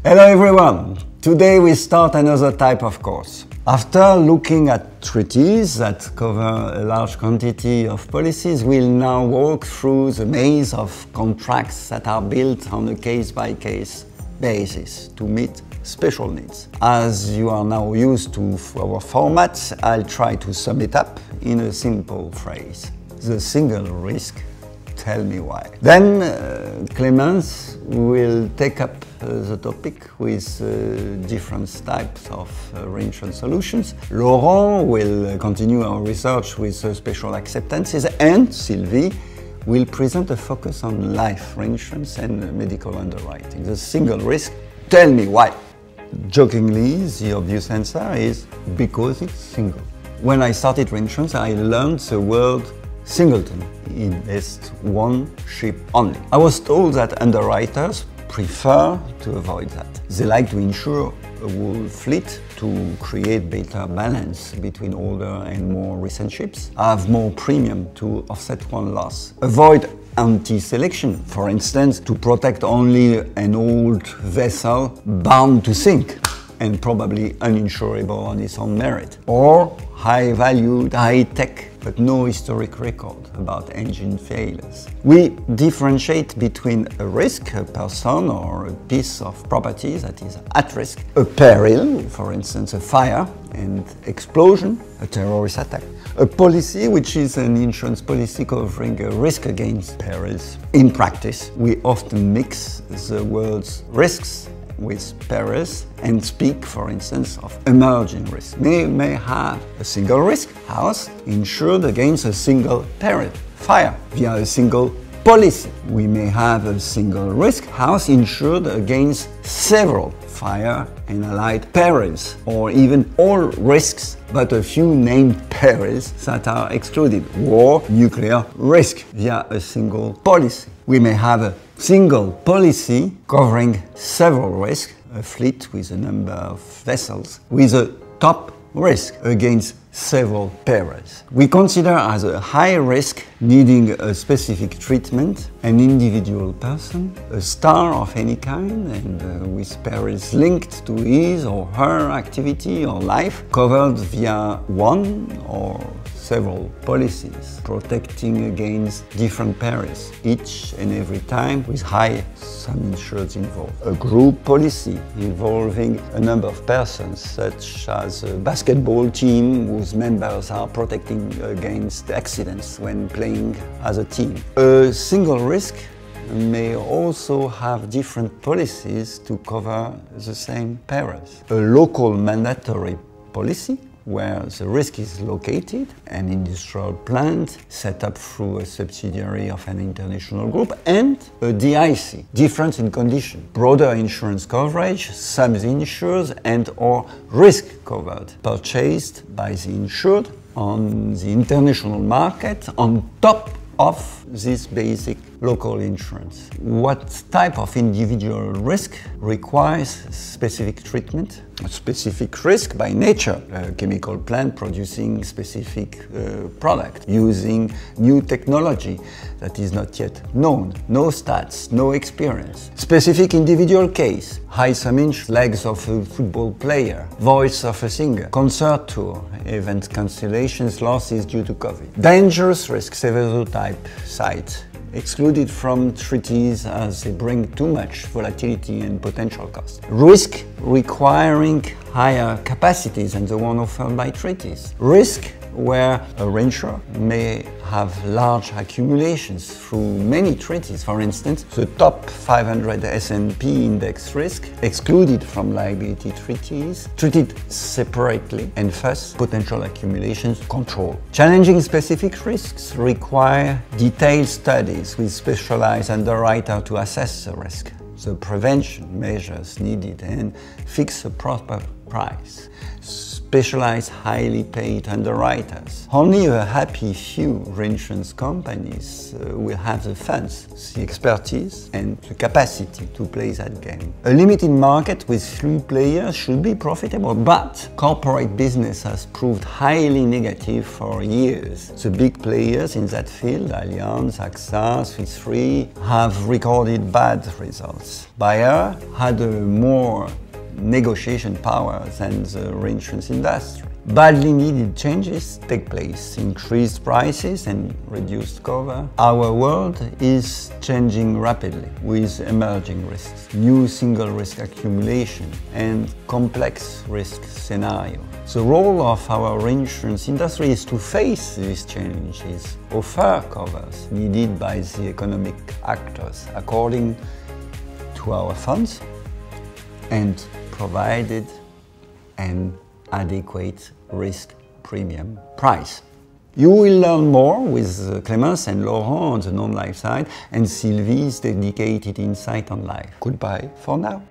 Hello everyone! Today we start another type of course. After looking at treaties that cover a large quantity of policies, we'll now walk through the maze of contracts that are built on a case-by-case basis to meet special needs. As you are now used to our format, I'll try to sum it up in a simple phrase. The single risk, tell me why. Then Clémence will take up the topic with different types of reinsurance solutions. Laurent will continue our research with special acceptances, and Sylvie will present a focus on life reinsurance and medical underwriting. The single risk, tell me why. Jokingly, the obvious answer is because it's single. When I started reinsurance, I learned the word singleton, invest one ship only. I was told that underwriters prefer to avoid that. They like to insure a whole fleet to create better balance between older and more recent ships, have more premium to offset one loss, avoid anti-selection, for instance, to protect only an old vessel bound to sink and probably uninsurable on its own merit, or high-valued, high-tech but no historic record about engine failures. We differentiate between a risk, a person or a piece of property that is at risk, a peril, for instance a fire and explosion, a terrorist attack, a policy which is an insurance policy covering a risk against perils. In practice, we often mix the words risks with perils and speak, for instance, of emerging risk. We may have a single risk, house, insured against a single peril, fire, via a single policy. We may have a single risk, house, insured against several fire and allied perils, or even all risks but a few named perils that are excluded, war, nuclear risk, via a single policy. We may have a single policy covering several risks, a fleet with a number of vessels, with a top risk against several perils. We consider as a high risk needing a specific treatment an individual person, a star of any kind, and with perils linked to his or her activity or life, covered via one or several policies, protecting against different perils, each and every time with high sum insureds involved. A group policy involving a number of persons, such as a basketball team whose members are protecting against accidents when playing as a team. A single risk may also have different policies to cover the same perils. A local mandatory policy, where the risk is located, an industrial plant set up through a subsidiary of an international group, and a DIC, difference in condition, broader insurance coverage, sums insured and or risk covered, purchased by the insured on the international market on top of this basic local insurance. What type of individual risk requires specific treatment? A specific risk by nature, a chemical plant producing specific product, using new technology that is not yet known, no stats, no experience. Specific individual case, high sum inch, legs of a football player, voice of a singer, concert tour, event cancellations, losses due to COVID. Dangerous risk, several type sites, excluded from treaties as they bring too much volatility and potential cost. Risk requiring higher capacities than the one offered by treaties. Risk where a reinsurer may have large accumulations through many treaties. For instance, the top 500 S&P index risk, excluded from liability treaties, treated separately, and thus potential accumulations controlled. Challenging specific risks require detailed studies with specialized underwriter to assess the risk, the prevention measures needed, and fix a proper price. Specialized, highly paid underwriters. Only a happy few reinsurance companies will have the funds, the expertise and the capacity to play that game. A limited market with few players should be profitable, but corporate business has proved highly negative for years. The big players in that field, Allianz, AXA, Swiss Re, have recorded bad results. Bayer had a more negotiation power than the reinsurance industry. Badly needed changes take place, increased prices and reduced cover. Our world is changing rapidly with emerging risks, new single risk accumulation and complex risk scenarios. The role of our reinsurance industry is to face these changes, offer covers needed by the economic actors according to our funds, and provided an adequate risk premium price. You will learn more with Clémence and Laurent on the non-life side and Sylvie's dedicated insight on life. Goodbye for now.